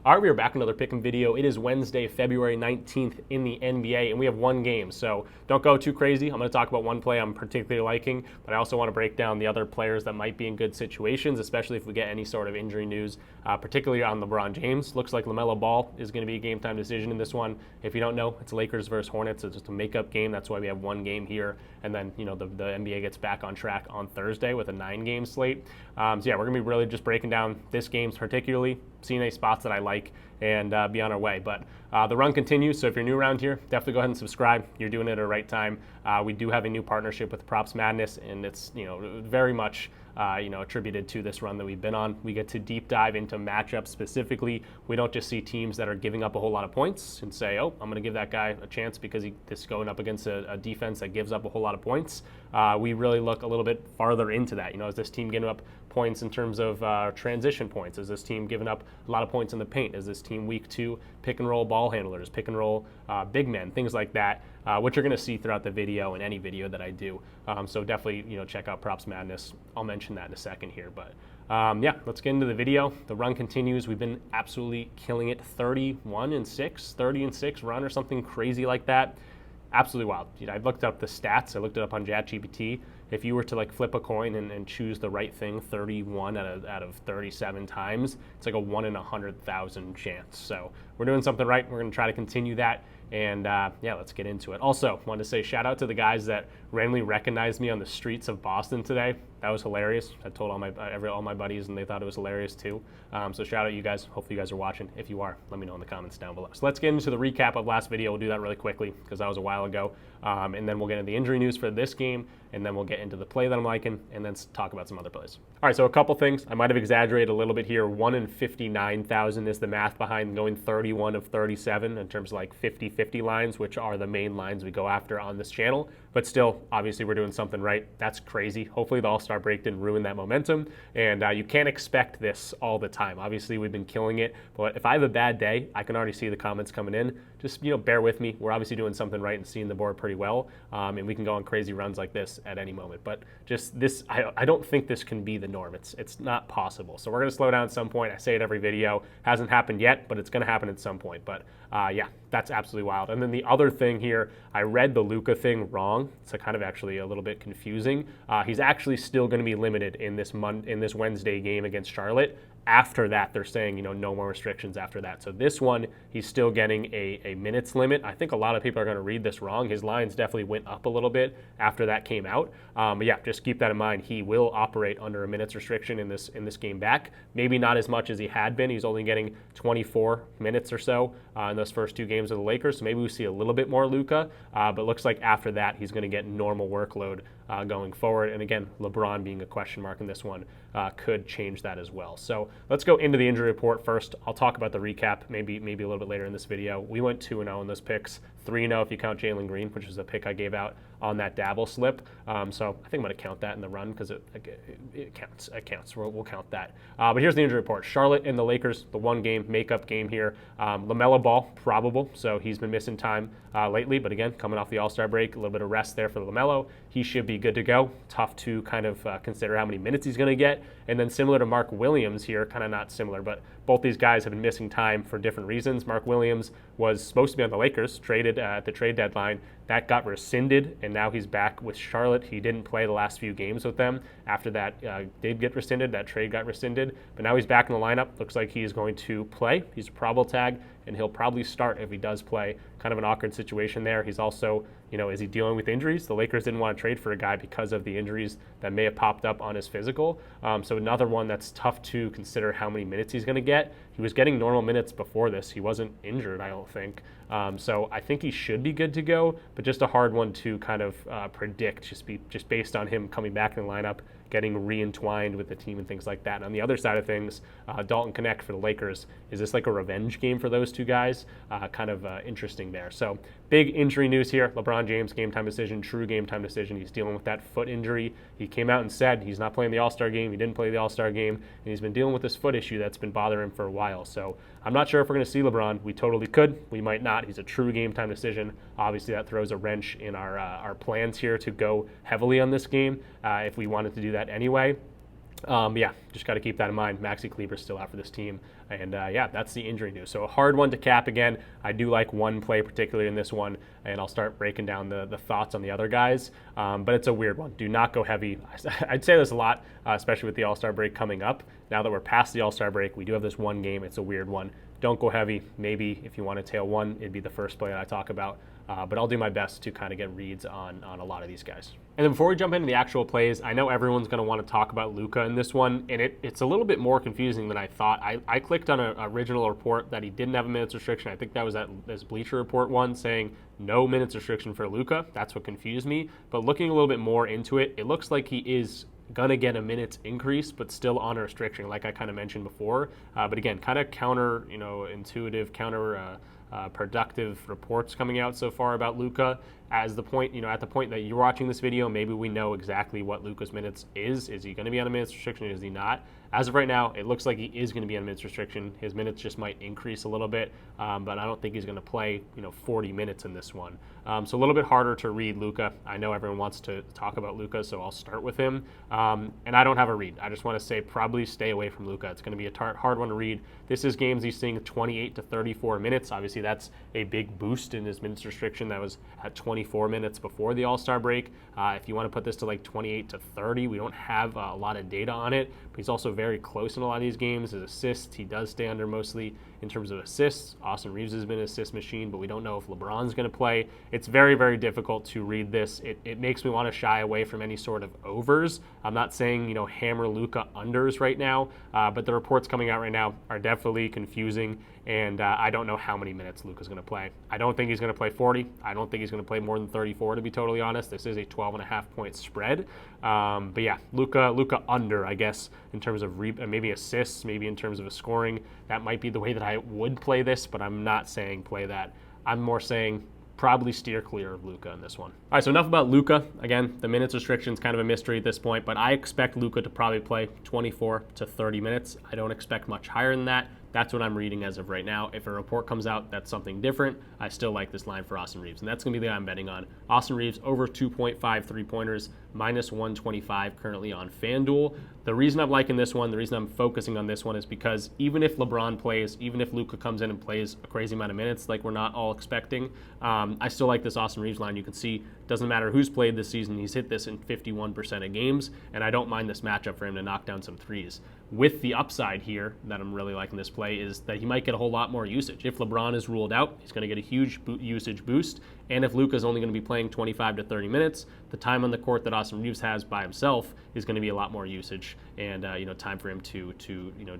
All right, we are back with another pick'em video. It is Wednesday, February 19th in the NBA, and we have one game, so don't go too crazy. I'm going to talk about one play I'm particularly liking, but I also want to break down the other players that might be in good situations, especially if we get any sort of injury news, particularly on LeBron James. Looks like LaMelo Ball is going to be a game-time decision in this one. If you don't know, it's Lakers versus Hornets. It's just a makeup game. That's why we have one game here, and then the NBA gets back on track on Thursday with a 9-game slate. So yeah, we're going to be really just breaking down this game particularly, seeing any spots that I like, and be on our way. But the run continues, so if you're new around here, definitely go ahead and subscribe. You're doing it at the right time. We do have a new partnership with Props Madness, and it's very much attributed to this run that we've been on. We get to deep dive into matchups specifically. We don't just see teams that are giving up a whole lot of points and say, oh, I'm going to give that guy a chance because this is going up against a defense that gives up a whole lot of points. We really look a little bit farther into that. Is this team giving up points in terms of transition points? Is this team giving up a lot of points in the paint? Is this team weak to pick and roll ball handlers, pick and roll big men, things like that, which you're going to see throughout the video and any video that I do. So definitely check out Props Madness. I'll mention that in a second here, but yeah, let's get into the video. The run continues. We've been absolutely killing it. 30-6 run or something crazy like that. Absolutely wild. I looked up the stats. I looked it up on ChatGPT. If you were to flip a coin and choose the right thing 31 out of 37 times, it's like a 1 in 100,000 chance. So we're doing something right. We're going to try to continue that. And yeah, let's get into it. Also, wanted to say shout out to the guys that randomly recognized me on the streets of Boston today. That was hilarious. I told all my buddies, and they thought it was hilarious too. So shout out you guys. Hopefully you guys are watching. If you are, let me know in the comments down below. So let's get into the recap of last video. We'll do that really quickly because that was a while ago. And then we'll get into the injury news for this game, and then we'll get into the play that I'm liking, and then talk about some other plays. All right, so a couple things. I might have exaggerated a little bit here. 1 in 59,000 is the math behind going 31 of 37 in terms of 50-50 lines, which are the main lines we go after on this channel. But still, obviously, we're doing something right. That's crazy. Hopefully, the All-Star break didn't ruin that momentum, and you can't expect this all the time. Obviously, we've been killing it, but if I have a bad day, I can already see the comments coming in. Just bear with me. We're obviously doing something right and seeing the board pretty well, and we can go on crazy runs like this at any moment. But just this, I don't think this can be the norm. It's not possible. So we're going to slow down at some point. I say it every video. Hasn't happened yet, but it's going to happen at some point. But yeah, that's absolutely wild. And then the other thing here, I read the Luka thing wrong. It's kind of actually a little bit confusing. He's actually still going to be limited in this Wednesday game against Charlotte. After that, they're saying, no more restrictions after that. So this one, he's still getting a minutes limit. I think a lot of people are going to read this wrong. His lines definitely went up a little bit after that came out. But yeah, just keep that in mind. He will operate under a minutes restriction in this game back. Maybe not as much as he had been. He's only getting 24 minutes or so in those first 2 games of the Lakers. So maybe we see a little bit more Luka. But looks like after that, he's going to get normal workload going forward. And again, LeBron being a question mark in this one could change that as well. So let's go into the injury report first. I'll talk about the recap maybe a little bit later in this video. We went 2-0 in those picks, 3-0 if you count Jalen Green, which is a pick I gave out on that Dabble slip. So I think I'm going to count that in the run because it counts. It counts. We'll count that. But here's the injury report. Charlotte and the Lakers, the 1-game makeup game here. LaMelo Ball, probable. So he's been missing time lately. But again, coming off the All-Star break, a little bit of rest there for LaMelo. He should be good to go. Tough to kind of consider how many minutes he's going to get. And then similar to Mark Williams here, kind of not similar, but both these guys have been missing time for different reasons. Mark Williams was supposed to be on the Lakers, traded at the trade deadline. That got rescinded, and now he's back with Charlotte. He didn't play the last few games with them. After that did get rescinded, that trade got rescinded, but now he's back in the lineup. Looks like he is going to play. He's a probable tag, and he'll probably start if he does play. Kind of an awkward situation there. He's also, is he dealing with injuries? The Lakers didn't want to trade for a guy because of the injuries that may have popped up on his physical. So another one that's tough to consider how many minutes he's going to get. He was getting normal minutes before this. He wasn't injured, I don't think. So I think he should be good to go, but just a hard one to kind of predict just based on him coming back in the lineup, getting re-entwined with the team and things like that. And on the other side of things, Dalton Connect for the Lakers. Is this like a revenge game for those two guys? Kind of interesting there. So big injury news here. LeBron James, game time decision, true game time decision. He's dealing with that foot injury. He came out and said he's not playing the All-Star game. He didn't play the All-Star game, and he's been dealing with this foot issue that's been bothering him for a while. So I'm not sure if we're going to see LeBron. We totally could. We might not. He's a true game time decision. Obviously, that throws a wrench in our plans here to go heavily on this game if we wanted to do that anyway. Yeah, just got to keep that in mind. Maxi Kleber's still out for this team. And yeah, that's the injury news. So a hard one to cap again. I do like one play particularly in this one, and I'll start breaking down the thoughts on the other guys. But it's a weird one. Do not go heavy. I'd say this a lot, especially with the All-Star break coming up. Now that we're past the All-Star break, we do have this one game. It's a weird one. Don't go heavy. Maybe if you want to tail one, it'd be the first play that I talk about. But I'll do my best to kind of get reads on a lot of these guys. And then before we jump into the actual plays, I know everyone's going to want to talk about Luka in this one, and it's a little bit more confusing than I thought. I clicked on an original report that he didn't have a minutes restriction. I think that was this Bleacher Report one saying no minutes restriction for Luka. That's what confused me. But looking a little bit more into it, it looks like he is going to get a minutes increase, but still on a restriction, like I kind of mentioned before. But again, kind of intuitive, productive reports coming out so far about Luka. At the point that you're watching this video, maybe we know exactly what Luka's minutes is. Is he going to be on a minutes restriction or is he not? As of right now, it looks like he is going to be on a minutes restriction. His minutes just might increase a little bit, but I don't think he's going to play 40 minutes in this one. So a little bit harder to read Luka. I know everyone wants to talk about Luka, so I'll start with him. And I don't have a read. I just want to say probably stay away from Luka. It's going to be a hard one to read. This is games he's seeing 28 to 34 minutes. Obviously, that's a big boost in his minutes restriction that was at 24 minutes before the All-Star break. If you want to put this to like 28 to 30, we don't have a lot of data on it, but he's also very close in a lot of these games. His assists, he does stay under mostly in terms of assists. Austin Reaves has been an assist machine, but we don't know if LeBron's going to play. It's very, very difficult to read this. It makes me want to shy away from any sort of overs. I'm not saying, hammer Luka unders right now, but the reports coming out right now are definitely confusing, and I don't know how many minutes Luka's going to play. I don't think he's going to play 40. I don't think he's going to play more than 34, to be totally honest. This is a 12.5-point spread. But yeah, Luka under, I guess, in terms of maybe assists, maybe in terms of a scoring. That might be the way that I would play this, but I'm not saying play that. I'm more saying probably steer clear of Luka in this one. All right, so enough about Luka. Again, the minutes restriction is kind of a mystery at this point, but I expect Luka to probably play 24 to 30 minutes. I don't expect much higher than that. That's what I'm reading as of right now. If a report comes out that's something different, I still like this line for Austin Reaves, and that's going to be the guy I'm betting on. Austin Reaves over 2.5 3-pointers, minus 125 currently on FanDuel. The reason I'm liking this one, the reason I'm focusing on this one is because even if LeBron plays, even if Luka comes in and plays a crazy amount of minutes like we're not all expecting, I still like this Austin Reaves line. You can see it doesn't matter who's played this season, he's hit this in 51% of games, and I don't mind this matchup for him to knock down some threes. With the upside here that I'm really liking this play is that he might get a whole lot more usage. If LeBron is ruled out, he's going to get a huge usage boost. And if Luka is only going to be playing 25 to 30 minutes, the time on the court that Austin Reaves has by himself is going to be a lot more usage and time for him to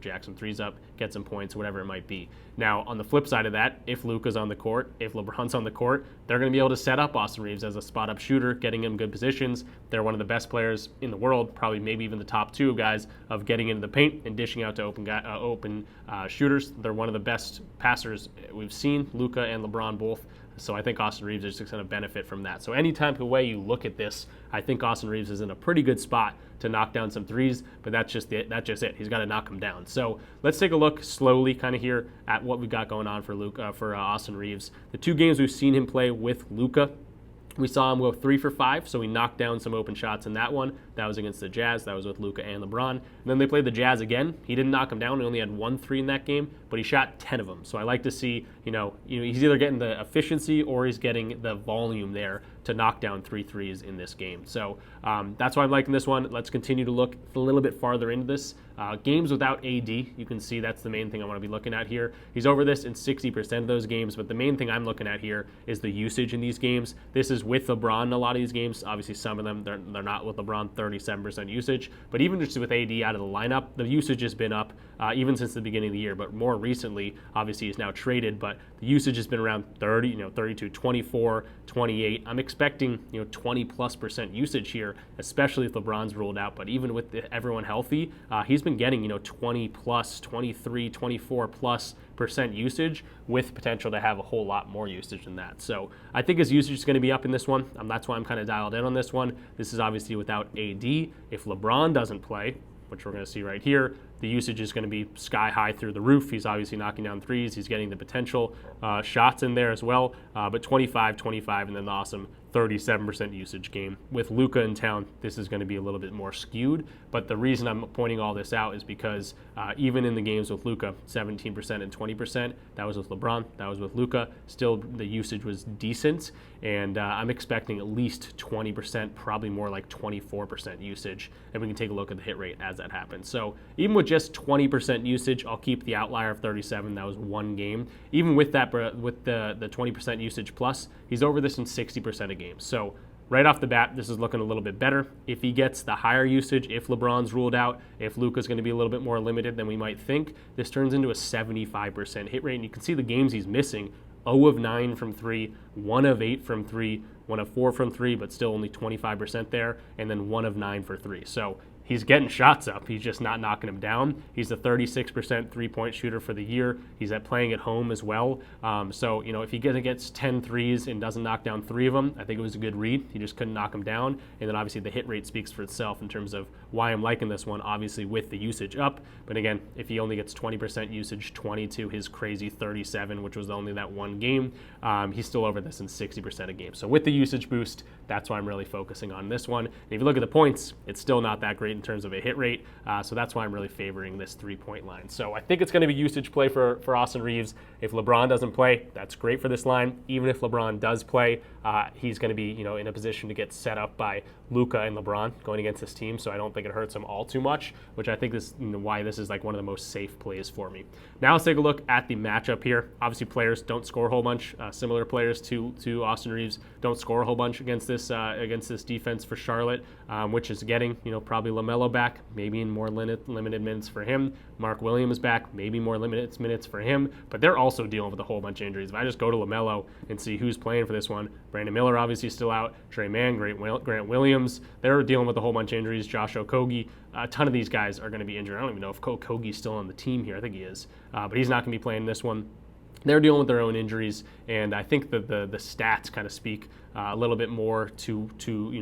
jack some threes up, get some points, whatever it might be. Now, on the flip side of that, if Luka's on the court, if LeBron's on the court, they're going to be able to set up Austin Reaves as a spot-up shooter, getting him good positions. They're one of the best players in the world, probably maybe even the top two guys of getting into the paint and dishing out to open shooters. They're one of the best passers we've seen, Luka and LeBron both. So I think Austin Reaves is just going to benefit from that. So any type of way you look at this, I think Austin Reaves is in a pretty good spot to knock down some threes, but that's just it. He's got to knock them down. So let's take a look slowly kind of here at what we've got going on for Austin Reaves. The two games we've seen him play with Luka, we saw him go 3 for 5, so he knocked down some open shots in that one. That was against the Jazz. That was with Luka and LeBron. And then they played the Jazz again. He didn't knock him down. He only had 1 3 in that game, but he shot 10 of them. So I like to see, he's either getting the efficiency or he's getting the volume there to knock down 3 threes in this game. So that's why I'm liking this one. Let's continue to look a little bit farther into this. Games without AD, you can see that's the main thing I want to be looking at here. He's over this in 60% of those games, but the main thing I'm looking at here is the usage in these games. This is with LeBron in a lot of these games. Obviously, some of them, they're not with LeBron, 37% usage. But even just with AD out of the lineup, the usage has been up even since the beginning of the year. But more recently, obviously, he's now traded, but the usage has been around 32, 24, 28. I'm expecting, 20+% usage here, especially if LeBron's ruled out. But even with everyone healthy, he's been getting, 20 plus, 23, 24+% usage with potential to have a whole lot more usage than that. So I think his usage is going to be up in this one. That's why I'm kind of dialed in on this one. This is obviously without AD. If LeBron doesn't play, which we're going to see right here, the usage is going to be sky high through the roof. He's obviously knocking down threes. He's getting the potential shots in there as well. But 25, 25, and then the awesome 37% usage game. With Luka in town, this is going to be a little bit more skewed, but the reason I'm pointing all this out is because even in the games with Luka, 17% and 20%, that was with LeBron, that was with Luka, still the usage was decent, and I'm expecting at least 20%, probably more like 24% usage, and we can take a look at the hit rate as that happens. So even with just 20% usage, I'll keep the outlier of 37, that was one game. Even with that, with the 20% usage plus, he's over this in 60% of games. So right off the bat, this is looking a little bit better. If he gets the higher usage, if LeBron's ruled out, if Luka's going to be a little bit more limited than we might think, this turns into a 75% hit rate. And you can see the games he's missing: 0 of 9 from 3, 1 of 8 from 3, 1 of 4 from 3, but still only 25% there, and then 1 of 9 for 3. So he's getting shots up. He's just not knocking them down. He's a 36% three-point shooter for the year. He's playing at home as well. So, if he gets 10 threes and doesn't knock down 3 of them, I think it was a good read. He just couldn't knock them down. And then obviously the hit rate speaks for itself in terms of why I'm liking this one, obviously with the usage up. But again, if he only gets 20% usage, 20 to his crazy 37, which was only that one game, he's still over this in 60% of games. So with the usage boost, that's why I'm really focusing on this one. And if you look at the points, it's still not that great in terms of a hit rate. So that's why I'm really favoring this 3-point line. So I think it's going to be usage play for Austin Reaves. If LeBron doesn't play, that's great for this line. Even if LeBron does play, he's going to be in a position to get set up by Luka and LeBron going against this team. So I don't think it hurts him all too much, which I think is why this is like one of the most safe plays for me. Now let's take a look at the matchup here. Obviously players don't score a whole bunch. Similar players to Austin Reaves don't score a whole bunch against this defense for Charlotte, which is getting probably LaMelo back, maybe in more limited minutes for him. Mark Williams back, maybe more limited minutes for him, but they're also dealing with a whole bunch of injuries. If I just go to LaMelo and see who's playing for this one, Brandon Miller obviously still out, Trey Mann, Grant Williams, they're dealing with a whole bunch of injuries. Josh Okogie, a ton of these guys are going to be injured. I don't even know if Okogie's still on the team here. I think he is, but he's not going to be playing this one. They're dealing with their own injuries, and I think that the stats kind of speak a little bit more to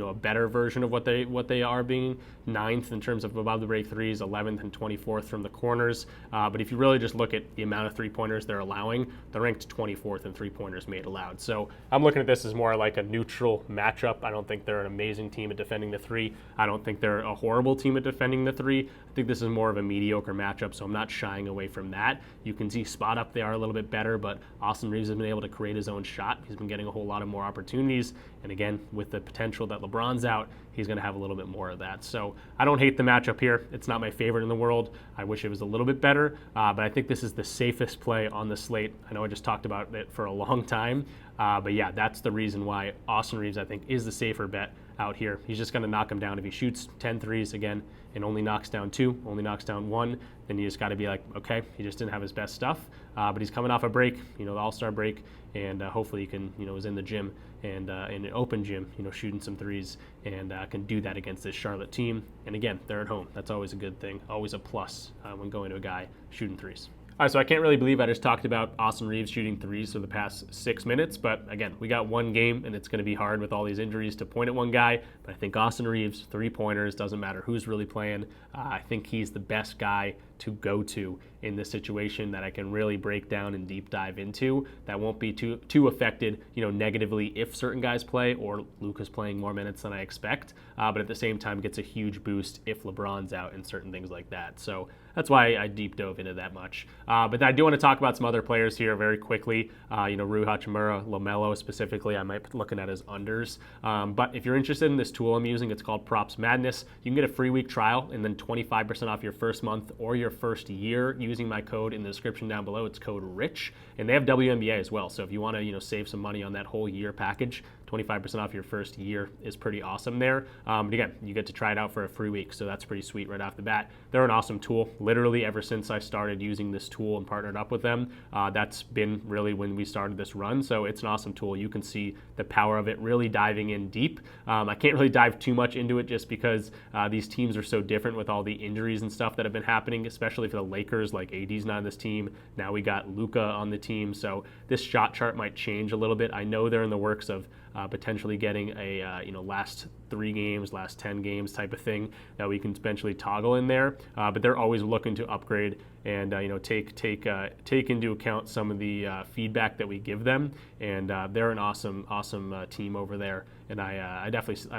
a better version of what they are being. 9th in terms of above the break threes, 11th and 24th from the corners. But if you really just look at the amount of 3-pointers they're allowing, they're ranked 24th in 3-pointers made allowed. So I'm looking at this as more like a neutral matchup. I don't think they're an amazing team at defending the 3. I don't think they're a horrible team at defending the 3. I think this is more of a mediocre matchup, so I'm not shying away from that. You can see spot up they are a little bit better, but Austin Reaves has been able to create his own shot. He's been getting a whole lot of more opportunities. And again, with the potential that LeBron's out, he's going to have a little bit more of that. So I don't hate the matchup here. It's not my favorite in the world. I wish it was a little bit better, but I think this is the safest play on the slate. I know I just talked about it for a long time, but yeah, that's the reason why Austin Reaves, I think, is the safer bet out here. He's just going to knock him down. If he shoots 10 threes again and only knocks down 2, only knocks down 1, then you just got to be like, okay, he just didn't have his best stuff, but he's coming off a break, the All-Star break, and hopefully he can, is in the gym and in an open gym, shooting some threes, and can do that against this Charlotte team. And again, they're at home. That's always a good thing, always a plus when going to a guy shooting threes. All right, so I can't really believe I just talked about Austin Reaves shooting threes for the past 6 minutes, but again, we got one game, and it's going to be hard with all these injuries to point at one guy, but I think Austin Reaves, 3-pointers, doesn't matter who's really playing. I think he's the best guy to go to in this situation that I can really break down and deep dive into that won't be too affected, negatively if certain guys play or Luka's playing more minutes than I expect, but at the same time gets a huge boost if LeBron's out and certain things like that. So that's why I deep dove into that much. But I do want to talk about some other players here very quickly. Rui Hachimura, LaMelo specifically, I might be looking at as unders. But if you're interested in this tool I'm using, it's called Props Madness. You can get a free week trial and then 25% off your first month or your first year using my code in the description down below. It's code RICH, and they have WNBA as well. So if you want to save some money on that whole year package, 25% off your first year is pretty awesome there. But again, you get to try it out for a free week, so that's pretty sweet right off the bat. They're an awesome tool. Literally ever since I started using this tool and partnered up with them, that's been really when we started this run. So it's an awesome tool. You can see the power of it really diving in deep. I can't really dive too much into it just because these teams are so different with all the injuries and stuff that have been happening, especially for the Lakers. Like AD's not on this team. Now we got Luka on the team. So this shot chart might change a little bit. I know they're in the works of potentially getting a last 3 games, last 10 games type of thing that we can potentially toggle in there. But they're always looking to upgrade and take into account some of the feedback that we give them. And they're an awesome team over there. And I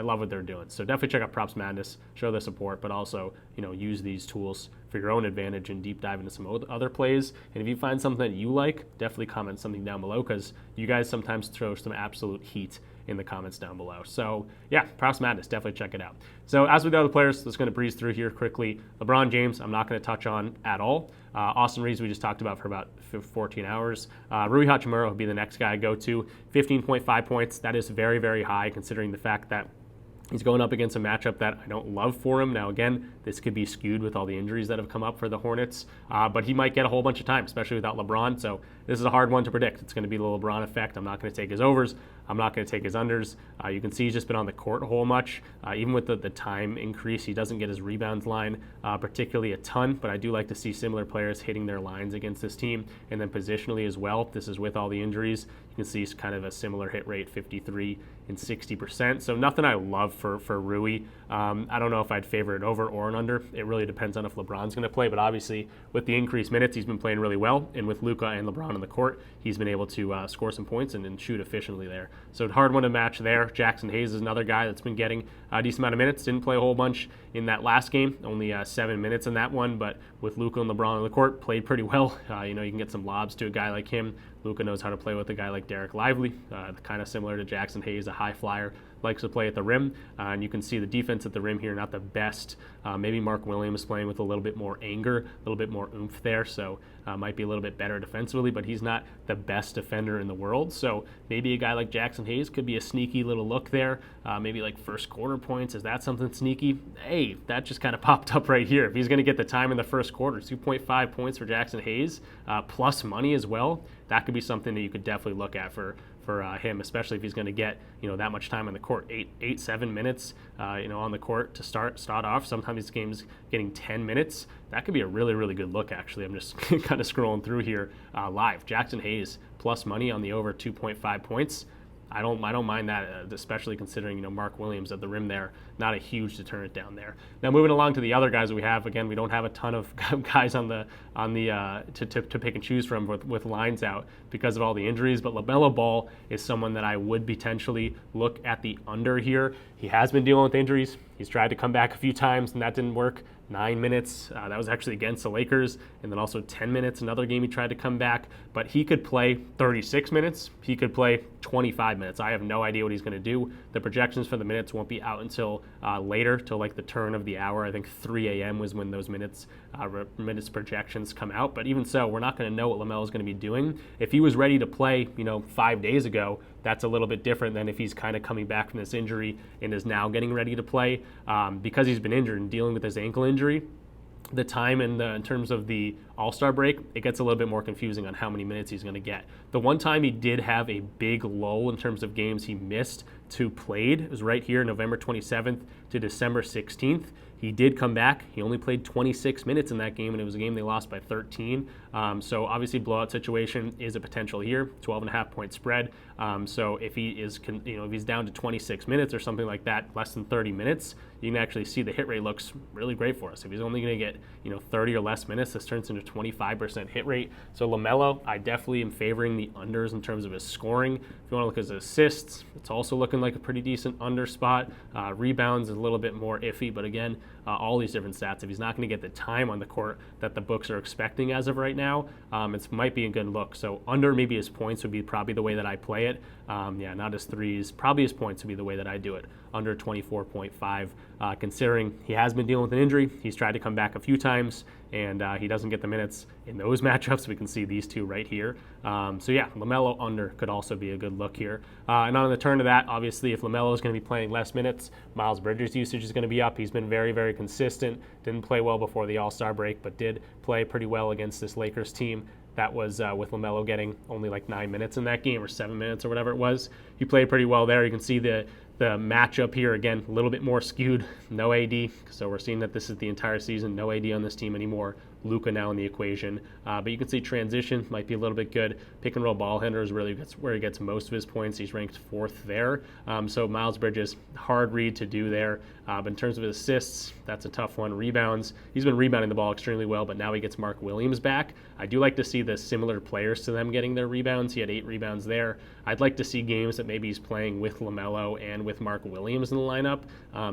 love what they're doing. So definitely check out Props Madness, show their support, but also use these tools for your own advantage and deep dive into some other plays. And if you find something that you like, definitely comment something down below, because you guys sometimes throw some absolute heat in the comments down below. So yeah, Props Madness, definitely check it out. So as with the other players, let's going to breeze through here quickly. LeBron James, I'm not going to touch on at all. Austin Reaves, we just talked about for about 14 hours. Rui Hachimura would be the next guy I go to. 15.5 points. That is very, very high considering the fact that he's going up against a matchup that I don't love for him. Now, again, this could be skewed with all the injuries that have come up for the Hornets, but he might get a whole bunch of time, especially without LeBron. So this is a hard one to predict. It's going to be the LeBron effect. I'm not going to take his overs. I'm not going to take his unders. You can see he's just been on the court a whole much. Even with the time increase, he doesn't get his rebounds line particularly a ton, but I do like to see similar players hitting their lines against this team. And then positionally as well, this is with all the injuries. You can see it's kind of a similar hit rate, 53 and 60%. So nothing I love for Rui. I don't know if I'd favor it over or an under. It really depends on if LeBron's going to play, but obviously with the increased minutes, he's been playing really well. And with Luka and LeBron on the court, he's been able to score some points and shoot efficiently there. So hard one to match there. Jackson Hayes is another guy that's been getting a decent amount of minutes. Didn't play a whole bunch in that last game, only 7 minutes in that one, but with Luka and LeBron on the court, played pretty well. You can get some lobs to a guy like him. Luka knows how to play with a guy like Derek Lively, kind of similar to Jackson Hayes, a high flyer, likes to play at the rim. And you can see the defense at the rim here, not the best. Maybe Mark Williams playing with a little bit more anger, a little bit more oomph there, so might be a little bit better defensively, but he's not the best defender in the world. So maybe a guy like Jackson Hayes could be a sneaky little look there. Maybe like first quarter points. Is that something sneaky? Hey, that just kind of popped up right here. If he's going to get the time in the first quarter, 2.5 points for Jackson Hayes, plus money as well, that could be something that you could definitely look at for him, especially if he's going to get that much time on the court, 7 minutes on the court to start off. Sometimes these games getting 10 minutes. That could be a really, really good look. Actually, I'm just kind of scrolling through here live. Jackson Hayes plus money on the over 2.5 points. I don't mind that, especially considering Mark Williams at the rim there. Not a huge deterrent down there. Now moving along to the other guys that we have. Again, we don't have a ton of guys to pick and choose from with lines out because of all the injuries. But LaMelo Ball is someone that I would potentially look at the under here. He has been dealing with injuries. He's tried to come back a few times and that didn't work. 9 minutes, that was actually against the Lakers, and then also 10 minutes, another game he tried to come back, but he could play 36 minutes, he could play 25 minutes. I have no idea what he's going to do. The projections for the minutes won't be out until later, till like the turn of the hour. I think 3 a.m. was when those minutes projections come out, but even so, we're not going to know what LaMelo is going to be doing. If he was ready to play, 5 days ago, that's a little bit different than if he's kind of coming back from this injury and is now getting ready to play. Because he's been injured and dealing with his ankle injury, the time in terms of the All-Star break, it gets a little bit more confusing on how many minutes he's going to get. The one time he did have a big lull in terms of games he missed to played, it was right here, November 27th to December 16th. He did come back. He only played 26 minutes in that game, and it was a game they lost by 13. So obviously, blowout situation is a potential here. 12.5 point spread. So if he is, if he's down to 26 minutes or something like that, less than 30 minutes, you can actually see the hit rate looks really great for us. If he's only going to get 30 or less minutes, this turns into 25% hit rate. So LaMelo, I definitely am favoring the unders in terms of his scoring. If you want to look at his assists, it's also looking like a pretty decent under spot. Rebounds is a little bit more iffy, but again, all these different stats. If he's not going to get the time on the court that the books are expecting as of right now, it might be a good look. So under maybe his points would be probably the way that I play it. Not his threes. Probably his points would be the way that I do it. Under 24.5. Considering he has been dealing with an injury, he's tried to come back a few times, and he doesn't get the minutes in those matchups. We can see these two right here. LaMelo under could also be a good look here. And on the turn of that, obviously, if LaMelo is going to be playing less minutes, Miles Bridges' usage is going to be up. He's been very, very consistent. Didn't play well before the All-Star break, but did play pretty well against this Lakers team. That was with LaMelo getting only like 9 minutes in that game, or 7 minutes or whatever it was. He played pretty well there. You can see the matchup here, again, a little bit more skewed. No AD, so we're seeing that this is the entire season. No AD on this team anymore. Luka now in the equation. But you can see transition might be a little bit good. Pick and roll ball handler is really where he gets most of his points. He's ranked 4th there. So Miles Bridges, hard read to do there. But in terms of his assists, that's a tough one. Rebounds, he's been rebounding the ball extremely well, but now he gets Mark Williams back. I do like to see the similar players to them getting their rebounds. He had 8 rebounds there. I'd like to see games that maybe he's playing with LaMelo and with Mark Williams in the lineup.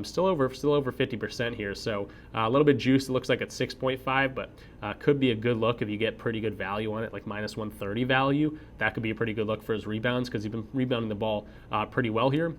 Still over 50% here, so a little bit juiced. It looks like it's 6.5, but could be a good look if you get pretty good value on it, like minus 130 value. That could be a pretty good look for his rebounds because he's been rebounding the ball pretty well here.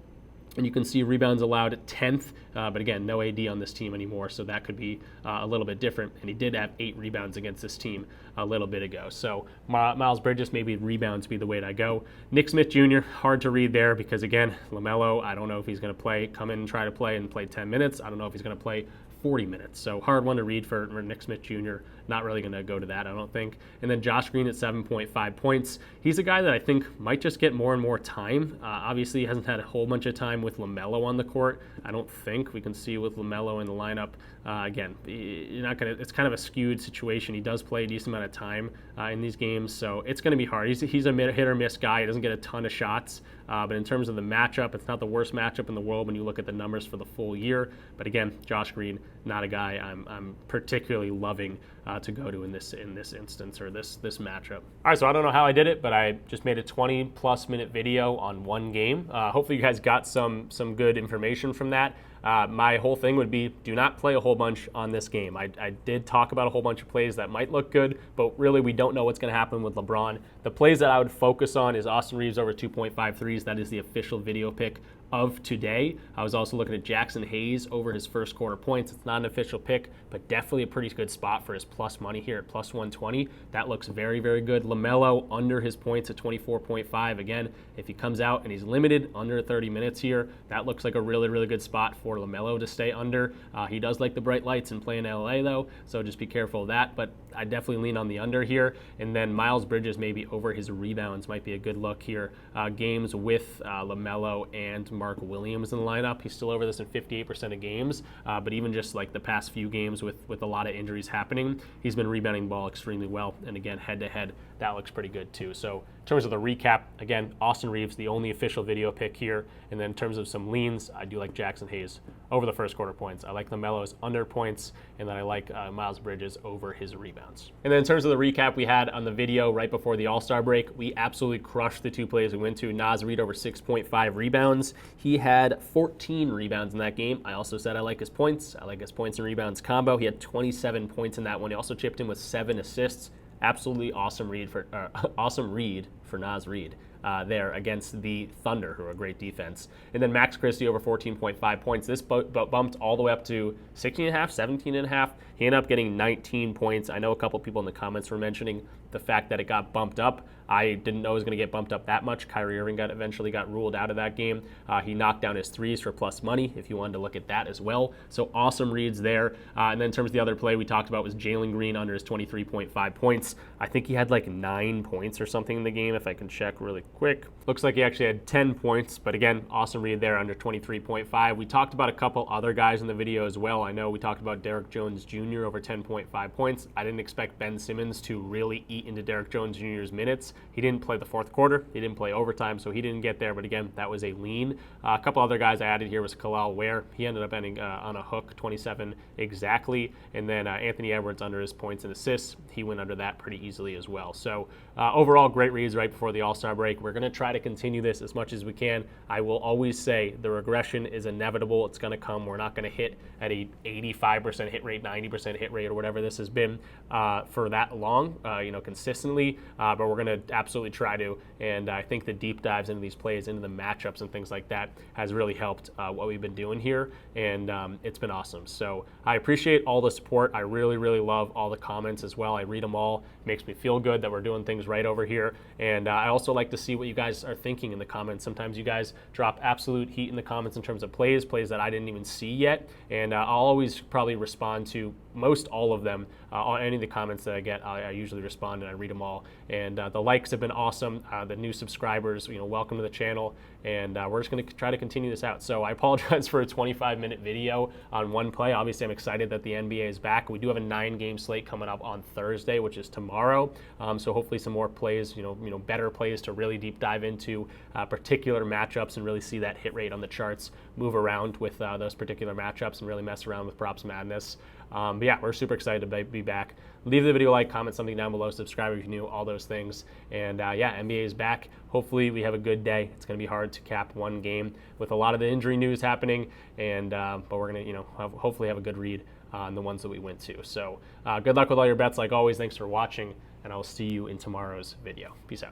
And you can see rebounds allowed at 10th, but again, no AD on this team anymore, so that could be a little bit different. And he did have 8 rebounds against this team a little bit ago. So Miles Bridges, maybe rebounds be the way to go. Nick Smith Jr., hard to read there because, again, LaMelo, I don't know if he's going to come in and try to play 10 minutes. I don't know if he's going to play 40 minutes. So hard one to read for Nick Smith Jr. Not really going to go to that, I don't think. And then Josh Green at 7.5 points. He's a guy that I think might just get more and more time. Obviously, he hasn't had a whole bunch of time with LaMelo on the court. I don't think we can see with LaMelo in the lineup. Again, you're not going to. It's kind of a skewed situation. He does play a decent amount of time in these games, so it's going to be hard. He's a hit or miss guy. He doesn't get a ton of shots, but in terms of the matchup, it's not the worst matchup in the world when you look at the numbers for the full year. But again, Josh Green, not a guy I'm particularly loving to go to in this instance or this matchup. All right, so I don't know how I did it, but I just made a 20+ minute video on one game. Hopefully, you guys got some good information from that. My whole thing would be do not play a whole bunch on this game. I did talk about a whole bunch of plays that might look good, but really we don't know what's going to happen with LeBron. The plays that I would focus on is Austin Reaves over 2.5 threes. That is the official video pick of today. I was also looking at Jackson Hayes over his first quarter points. It's not an official pick, but definitely a pretty good spot for his plus money here at plus 120. That looks very, very good. LaMelo under his points at 24.5. Again, if he comes out and he's limited under 30 minutes here, that looks like a really, really good spot for LaMelo to stay under. He does like the bright lights and play in LA though, so just be careful of that. But I definitely lean on the under here. And then Miles Bridges maybe over his rebounds might be a good look here. Games with LaMelo and Mark Williams in the lineup. He's still over this in 58% of games, but even just like the past few games with a lot of injuries happening, he's been rebounding the ball extremely well. And again, head-to-head, that looks pretty good too. So in terms of the recap, again, Austin Reaves, the only official video pick here. And then in terms of some leans, I do like Jackson Hayes over the first quarter points. I like LaMelo's under points, and then I like Miles Bridges over his rebounds. And then in terms of the recap we had on the video right before the All-Star break, we absolutely crushed the 2 plays we went to. Naz Reid over 6.5 rebounds. He had 14 rebounds in that game. I also said I like his points. I like his points and rebounds combo. He had 27 points in that one. He also chipped in with 7 assists. Absolutely awesome read for Naz Reid there against the Thunder, who are a great defense. And then Max Christie over 14.5 points. This bumped all the way up to 16.5, 17.5. He ended up getting 19 points. I know a couple people in the comments were mentioning the fact that it got bumped up. I didn't know it was going to get bumped up that much. Kyrie Irving eventually got ruled out of that game. He knocked down his threes for plus money, if you wanted to look at that as well. So awesome reads there. And then in terms of the other play we talked about was Jalen Green under his 23.5 points. I think he had like 9 points or something in the game, if I can check really quick. Looks like he actually had 10 points, but again, awesome read there under 23.5. We talked about a couple other guys in the video as well. I know we talked about Derrick Jones Jr. over 10.5 points. I didn't expect Ben Simmons to really eat into Derrick Jones Jr.'s minutes. He didn't play the fourth quarter. He didn't play overtime, so he didn't get there. But again, that was a lean. A couple other guys I added here was Kalal Ware. He ended up ending on a hook, 27 exactly. And then Anthony Edwards under his points and assists. He went under that pretty easily as well. So overall, great reads right before the All-Star break. We're going to try to continue this as much as we can. I will always say the regression is inevitable. It's going to come. We're not going to hit at a 85% hit rate, 90% hit rate, or whatever this has been for that long, consistently. But we're going to absolutely try to. And I think the deep dives into these plays, into the matchups and things like that has really helped what we've been doing here. And it's been awesome. So I appreciate all the support. I really, really love all the comments as well. I read them all. It makes me feel good that we're doing things right over here. And I also like to see see what you guys are thinking in the comments. Sometimes you guys drop absolute heat in the comments in terms of plays that I didn't even see yet, and I'll always probably respond to most all of them. On any of the comments that I get, I usually respond and I read them all. And the likes have been awesome. The new subscribers, welcome to the channel, and we're just going to try to continue this out. So I apologize for a 25-minute video on one play. Obviously, I'm excited that the NBA is back. We do have a 9-game slate coming up on Thursday, which is tomorrow. So hopefully some more plays, better plays to really deep dive into particular matchups and really see that hit rate on the charts move around with those particular matchups and really mess around with props madness. But yeah, we're super excited to be back. Leave the video a like, comment something down below, subscribe if you're new, all those things. And yeah, NBA is back. Hopefully we have a good day. It's going to be hard to cap one game with a lot of the injury news happening, and but we're going to hopefully have a good read on the ones that we went to. So good luck with all your bets like always. Thanks for watching, and I'll see you in tomorrow's video. Peace out.